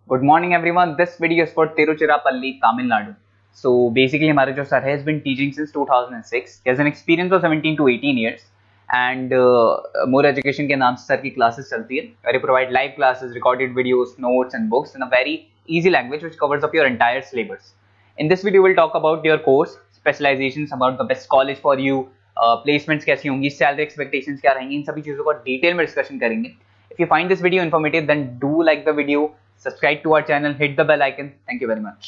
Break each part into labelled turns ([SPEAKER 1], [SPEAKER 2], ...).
[SPEAKER 1] Good morning, everyone. This video is for Tiruchirappalli, Tamil Nadu. So basically, हमारे जो sir has been teaching since 2006. He has an experience of 17 to 18 years, and more education के नाम से sir की classes चलती है. Where he provide live classes, recorded videos, notes, and books in a very easy language which covers up your entire syllabus. In this video, we'll talk about your course, specializations, about the best college for you, placements कैसी होंगी, salary expectations क्या रहेंगी, इन सभी चीज़ों का detail में discussion करेंगे. If you find this video informative, then do like the video, subscribe to our channel, hit the bell icon. Thank you very much.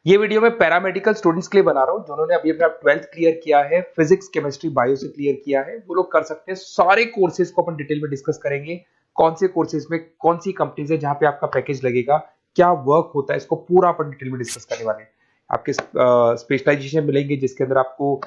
[SPEAKER 2] ये वीडियो मैं पैरामेडिकल स्टूडेंट्स के लिए बना रहा हूँ जिन्होंने अभी अपना 12th क्लियर किया है, फिजिक्स केमिस्ट्री बायो से क्लियर किया है, वो लोग कर सकते हैं. सारे कोर्सेज को अपन डिटेल में डिस्कस करेंगे. कौन से कोर्सेज में कौन सी कंपनीज है जहां पे आपका पैकेज लगेगा, क्या वर्क होता है, इसको पूरा अपन डिटेल में डिस्कस करने वाले हैं. आपके स्पेशलाइजेशन मिलेंगे जिसके अंदर आपको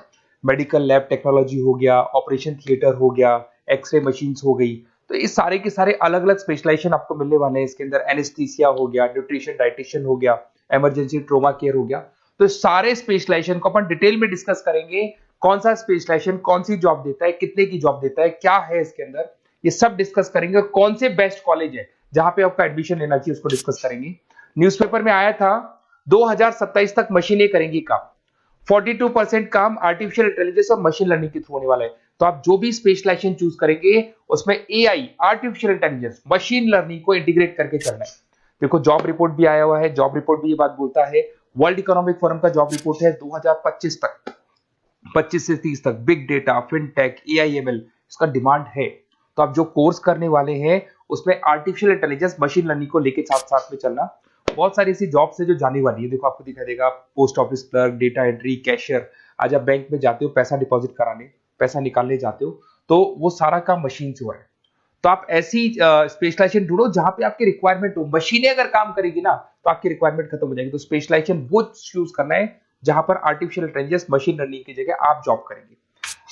[SPEAKER 2] मेडिकल लैब टेक्नोलॉजी हो गया, ऑपरेशन थिएटर हो गया, एक्सरे मशीन्स हो गई. तो ये सारे के सारे अलग अलग स्पेशलाइजेशन आपको मिलने वाले हैं. इसके अंदर एनेस्थीसिया हो गया, न्यूट्रिशन डाइटिशियन हो गया, इमरजेंसी ट्रोमा केयर हो गया. तो सारे स्पेशलाइजेशन को अपन डिटेल में डिस्कस करेंगे. कौन सा स्पेशलाइजेशन कौन सी जॉब देता है, कितने की जॉब देता है, क्या है इसके अंदर, ये सब डिस्कस करेंगे. कौन से बेस्ट कॉलेज है जहां पे आपका एडमिशन लेना चाहिए उसको डिस्कस करेंगे. न्यूज़पेपर में आया था 2027 तक मशीनें करेंगी काम. 42% काम आर्टिफिशियल इंटेलिजेंस और मशीन लर्निंग के थ्रू होने वाला है. तो आप जो भी स्पेशलाइजेशन चूज करेंगे उसमें AI, artificial intelligence, machine learning को इंटीग्रेट करके करना है. देखो जॉब रिपोर्ट भी आया हुआ है. जॉब रिपोर्ट भी ये बात बोलता है, वर्ल्ड इकोनॉमिक फोरम का जॉब रिपोर्ट है 2025 तक, 25 से 30 तक बिग डेटा, फिनटेक, एआईएमएल इसका डिमांड है. तो आप जो कोर्स करने वाले हैं उसमें आर्टिफिशियल इंटेलिजेंस, मशीन लर्निंग को लेके साथ साथ में चलना. बहुत सारी ऐसी जॉब्स है जो जाने वाली है. देखो आपको दिखाई देगा post office clerk, data entry, cashier. आज आप बैंक में जाते हो पैसा डिपॉजिट कराने, पैसा निकालने जाते हो, तो वो सारा काम मशीन से हो रहा है. तो आप ऐसी स्पेशलाइजेशन ढूंढो जहां पे आपकी रिक्वायरमेंट हो. मशीनें अगर काम करेगी ना तो आपकी रिक्वायरमेंट खत्म हो जाएगी. तो स्पेशलाइजेशन वो चूज करना है जहां पर आर्टिफिशियल इंटेलिजेंस, मशीन लर्निंग की जगह आप जॉब करेंगे.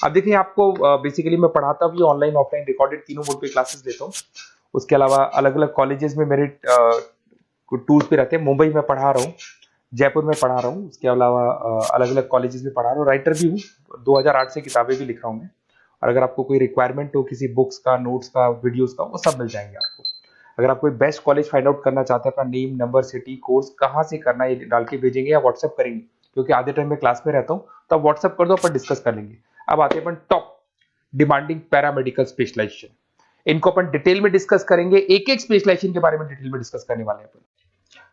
[SPEAKER 2] अब देखिए आपको बेसिकली मैं पढ़ाता भी ऑनलाइन ऑफलाइन रिकॉर्डेड तीनों मोड पे क्लासेस लेता हूँ. उसके अलावा अलग अलग कॉलेजेस में मेरे टूर्स पे रहते हैं. मुंबई में पढ़ा रहा हूँ, जयपुर में पढ़ा रहा हूँ, उसके अलावा अलग अलग कॉलेजेस में पढ़ा रहा हूँ. राइटर भी हूँ, 2008 से किताबें भी लिख रहा हूँ मैं. और अगर आपको कोई रिक्वायरमेंट हो किसी बुक्स का, नोट्स का, वीडियोस का, वो सब मिल जाएंगे आपको. अगर आप कोई बेस्ट कॉलेज फाइंड आउट करना चाहते हैं, अपना नेम, नंबर, सिटी, कोर्स कहाँ से करना है ये डाल के भेजेंगे या व्हाट्सएप करेंगे, क्योंकि आधे टाइम में क्लास में रहता हूँ, तो आप व्हाट्सएप कर दो, अपन डिस्कस कर लेंगे. अब आते हैं अपन टॉप डिमांडिंग पैरामेडिकल स्पेशलाइजेशन. इनको अपन डिटेल में डिस्कस करेंगे. एक एक स्पेशलाइजेशन के बारे में डिटेल में डिस्कस करने वाले हैं अपन.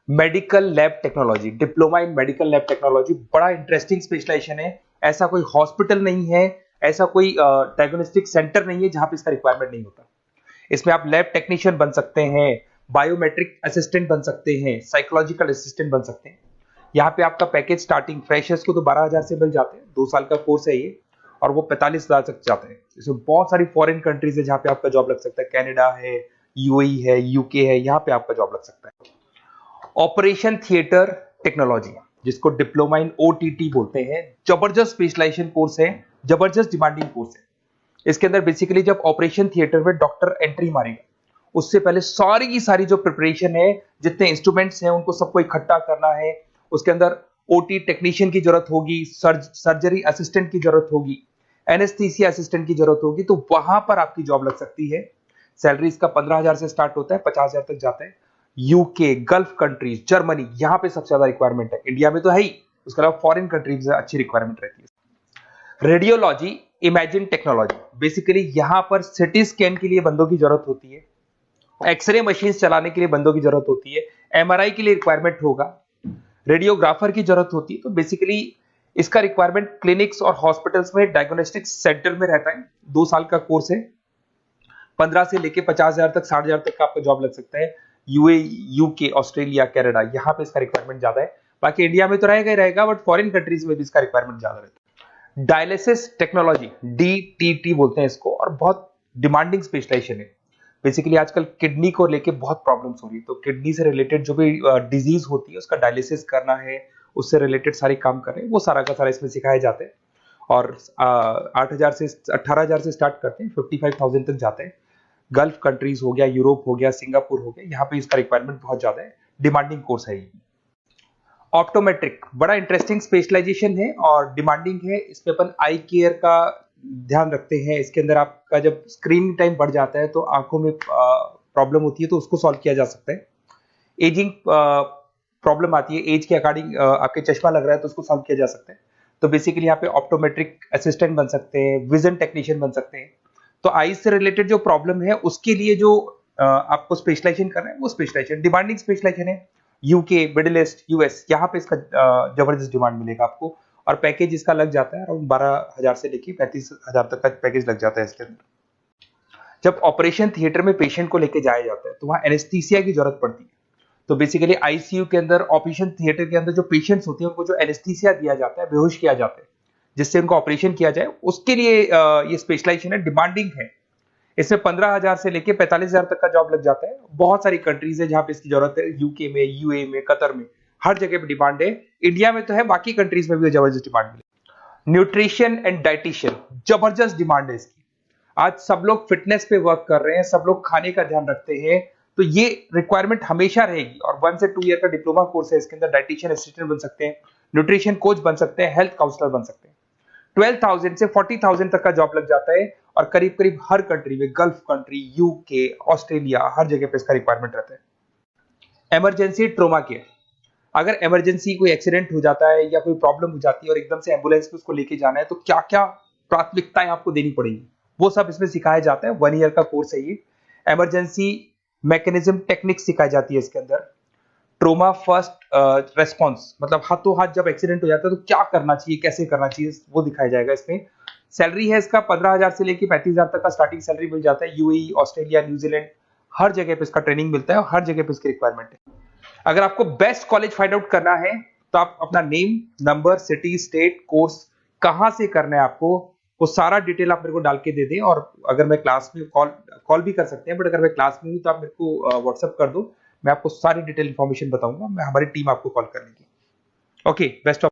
[SPEAKER 2] Medical lab technology, diploma in medical lab technology बड़ा इंटरेस्टिंग स्पेशलाइजेशन है. ऐसा कोई हॉस्पिटल नहीं है, ऐसा कोई डायग्नोस्टिक सेंटर नहीं है जहां पे इसका रिक्वायरमेंट नहीं होता. इसमें आप लैब टेक्नीशियन बन सकते हैं, बायोमेट्रिक असिस्टेंट बन सकते हैं, साइकोलॉजिकल असिस्टेंट बन सकते हैं. यहाँ पे आपका पैकेज स्टार्टिंग फ्रेशर्स को तो 12,000 से मिल जाते हैं. 2 साल का कोर्स है ये, और वो 45,000 तक जाता है. इसमें बहुत सारी फॉरेन कंट्रीज है जहां पे आपका जॉब लग सकता है. कनाडा है, यूएई है, यूके है, यहाँ पे आपका जॉब लग सकता है. ऑपरेशन थिएटर टेक्नोलॉजी, जिसको डिप्लोमा इन ओटीटी बोलते हैं, जबरदस्त स्पेशलाइजेशन कोर्स है, जबरदस्त डिमांडिंग कोर्स है. इसके अंदर बेसिकली जब ऑपरेशन थिएटर में डॉक्टर एंट्री मारेगा उससे पहले सारी की सारी जो प्रिपरेशन है, जितने इंस्ट्रूमेंट्स हैं उनको सबको इकट्ठा करना है. उसके अंदर ओटी टेक्नीशियन की जरूरत होगी, सर्जरी असिस्टेंट की जरूरत होगी, एनेस्थीसिया असिस्टेंट की जरूरत होगी. तो वहां पर आपकी जॉब लग सकती है. सैलरी इसका 15,000 से स्टार्ट होता है, 50,000 तक जाता है. यूके, गल्फ कंट्रीज, जर्मनी, यहाँ पे सबसे ज्यादा रिक्वायरमेंट है. इंडिया में तो है ही, उसके अलावा फॉरेन कंट्रीज में अच्छी रिक्वायरमेंट रहती है. रेडियोलॉजी इमेजिन टेक्नोलॉजी, बेसिकली यहां पर सिटी स्कैन के लिए बंदों की जरूरत होती है, एक्सरे मशीन चलाने के लिए बंदों की जरूरत होती है, एमआरआई के लिए रिक्वायरमेंट होगा, रेडियोग्राफर की जरूरत होती है. तो बेसिकली इसका रिक्वायरमेंट क्लिनिक्स और हॉस्पिटल्स में डायग्नोस्टिक सेंटर में रहता है. 2 साल का कोर्स है. 15 से लेके 50,000 तक, 60,000 तक का आपका जॉब लग सकता है. यूए, यूके, ऑस्ट्रेलिया, कनाडा, यहाँ पे इसका रिक्वायरमेंट ज्यादा है. बाकी इंडिया में तो रहेगा ही रहेगा, बट फॉरेन कंट्रीज में भी इसका रिक्वायरमेंट ज्यादा रहता है. डायलिसिस टेक्नोलॉजी, डीटीटी बोलते हैं इसको, और बहुत डिमांडिंग स्पेशलाइजेशन है. बेसिकली आजकल किडनी को लेके बहुत प्रॉब्लम्स हो रही है. तो किडनी से रिलेटेड जो भी डिजीज होती है उसका डायलिसिस करना है, उससे रिलेटेड सारे काम कर रहे हैं, वो सारा का सारा इसमें सिखाया जाता है. और 8,000 से 18,000 से स्टार्ट करते हैं, 55,000 तक जाते हैं. गल्फ कंट्रीज हो गया, यूरोप हो गया, सिंगापुर हो गया, यहाँ पे इसका रिक्वायरमेंट बहुत ज्यादा है. डिमांडिंग कोर्स है ये. ऑप्टोमेट्रिक बड़ा इंटरेस्टिंग स्पेशलाइजेशन है और डिमांडिंग है. इसमें अपन आई केयर का ध्यान रखते हैं. इसके अंदर आपका जब स्क्रीन टाइम बढ़ जाता है तो आंखों में प्रॉब्लम होती है, तो उसको सॉल्व किया जा सकता है. एजिंग प्रॉब्लम आती है, एज के अकॉर्डिंग आपके चश्मा लग रहा है तो उसको सॉल्व किया जा सकता है। तो बेसिकली यहाँ पे ऑप्टोमेट्रिक असिस्टेंट बन सकते हैं, विजन टेक्नीशियन बन सकते हैं। तो आईज से रिलेटेड जो प्रॉब्लम है उसके लिए जो आपको स्पेशलाइजेशन करना है वो स्पेशलाइजेशन, डिमांडिंग स्पेशलाइजेशन है। यूके, मिडिल ईस्ट, यूएस, यहाँ पे इसका जबरदस्त डिमांड मिलेगा आपको। और पैकेज इसका लग जाता है अराउंड 12,000 से लेके 35,000 तक का पैकेज लग जाता है इसके अंदर। जब ऑपरेशन थिएटर में पेशेंट को लेके जाया जाता है तो वहां एनेस्थीसिया की जरूरत पड़ती है। तो बेसिकली आईसीयू के अंदर, ऑपरेशन थिएटर के अंदर जो पेशेंट्स होते हैं उनको जो एनेस्थीसिया दिया जाता है, बेहोश किया जाता है जिससे उनको ऑपरेशन किया जाए, उसके लिए ये स्पेशलाइजेशन है, डिमांडिंग है। इसमें 15,000 से लेके 45,000 तक का जॉब लग जाता है। बहुत सारी कंट्रीज है जहां पे इसकी जरूरत है, यूके में, यूए में, कतर में, हर जगह पे डिमांड है। इंडिया में तो है, बाकी कंट्रीज में भी जबरदस्त डिमांड मिले। न्यूट्रिशन एंड डाइटिशियन, जबरदस्त डिमांड है इसकी। आज सब लोग फिटनेस पे वर्क कर रहे हैं, सब लोग खाने का ध्यान रखते हैं, तो ये रिक्वायरमेंट हमेशा रहेगी। और 1 से 2 ईयर का डिप्लोमा कोर्स है इसके अंदर। डाइटिशियन असिस्टेंट बन सकते हैं, न्यूट्रिशन कोच बन सकते हैं, हेल्थ काउंसलर बन सकते हैं। 12,000 से 40,000 तक का जॉब लग जाता है। और करीब करीब हर कंट्री में, गल्फ कंट्री, यूके, ऑस्ट्रेलिया, हर जगह पे इसका रिक्वायरमेंट रहता है। इमरजेंसी ट्रोमा केयर, अगर इमरजेंसी कोई एक्सीडेंट हो जाता है या कोई प्रॉब्लम हो जाती है और एकदम से एम्बुलेंस में उसको लेके जाना है तो क्या क्या प्राथमिकताएं आपको देनी पड़ेगी, वो सब इसमें सिखाया जाता है। 1 ईयर का कोर्स है ये। इमरजेंसी मैकेनिज्म टेक्निक सिखाई जाती है इसके अंदर। ट्रोमा फर्स्ट रेस्पॉन्स, मतलब हाथों हाथ जब एक्सीडेंट हो जाता है तो क्या करना चाहिए, कैसे करना चाहिए, वो दिखाया जाएगा इसमें। सैलरी है इसका 15,000 से लेके 35,000 तक का स्टार्टिंग सैलरी मिल जाता है। यूएई, ऑस्ट्रेलिया, न्यूजीलैंड, हर जगह पे इसका ट्रेनिंग मिलता है और हर जगह पे इसकी रिक्वायरमेंट है। अगर आपको बेस्ट कॉलेज फाइंड आउट करना है तो आप अपना name, number, city, state, course कहां से करना है आपको, वो सारा डिटेल आप मेरे को डाल के दे दें। और अगर मैं क्लास में कॉल भी कर सकते हैं, बट अगर मैं क्लास में हूं तो आप मेरे को व्हाट्सअप कर दो, मैं आपको सारी डिटेल इंफॉर्मेशन बताऊंगा। मैं, हमारी टीम आपको कॉल कर लेगी। Okay, best of